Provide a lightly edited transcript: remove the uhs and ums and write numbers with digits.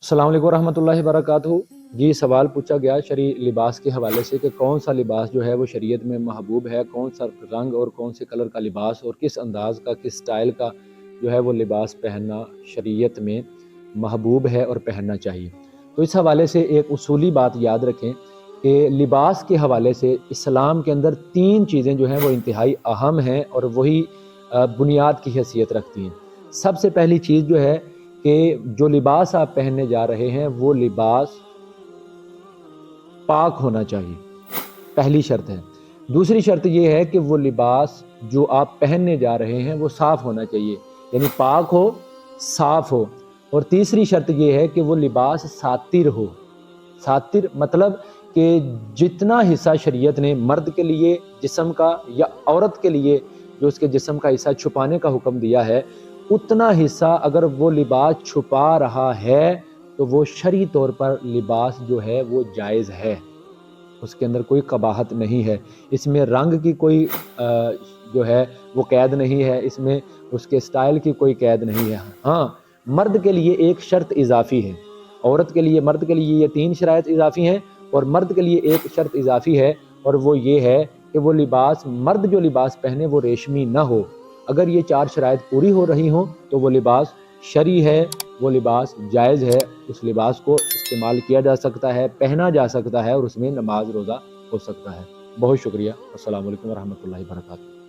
अस्सलाम वालेकुम रहमतुल्लाहि वबरकातुहू। जी, सवाल पूछा गया शरई लिबास के हवाले से कि कौन सा लिबास जो है वो शरीयत में महबूब है, कौन सा रंग और कौन से कलर का लिबास और किस अंदाज का, किस स्टाइल का जो है वो लिबास पहनना शरीयत में महबूब है और पहनना चाहिए। तो इस हवाले से एक उसूली बात याद रखें कि लिबास के हवाले से इस्लाम के अंदर 3 चीज़ें जो हैं वो इंतहाई अहम हैं और वही बुनियाद की हैसियत रखती हैं। सबसे पहली चीज़ जो है कि जो लिबास आप पहनने जा रहे हैं वो लिबास पाक होना चाहिए, पहली शर्त है। दूसरी शर्त ये है कि वो लिबास जो आप पहनने जा रहे हैं वो साफ़ होना चाहिए, यानी पाक हो, साफ़ हो। और तीसरी शर्त ये है कि वो लिबास सातिर हो। सातिर मतलब कि जितना हिस्सा शरीयत ने मर्द के लिए जिस्म का या औरत के लिए जो उसके जिस्म का हिस्सा छुपाने का हुक्म दिया है, उतना हिस्सा अगर वो लिबास छुपा रहा है तो वो शरई तौर पर लिबास जो है वो जायज़ है, उसके अंदर कोई कबाहत नहीं है। इसमें रंग की कोई जो है वो कैद नहीं है, इसमें उसके स्टाइल की कोई कैद नहीं है। हाँ, मर्द के लिए एक शर्त इजाफ़ी है, औरत के लिए मर्द के लिए ये 3 शराइत इजाफ़ी हैं और मर्द के लिए एक शर्त इजाफ़ी है, और वो ये है कि वो लिबास मर्द जो लिबास पहने वो रेशमी ना हो। अगर ये 4 शराइत पूरी हो रही हों तो वो लिबास शरई है, वो लिबास जायज़ है, उस लिबास को इस्तेमाल किया जा सकता है, पहना जा सकता है और उसमें नमाज रोज़ा हो सकता है। बहुत शुक्रिया। अस्सलाम वालेकुम रहमतुल्लाहि व बरकातहू।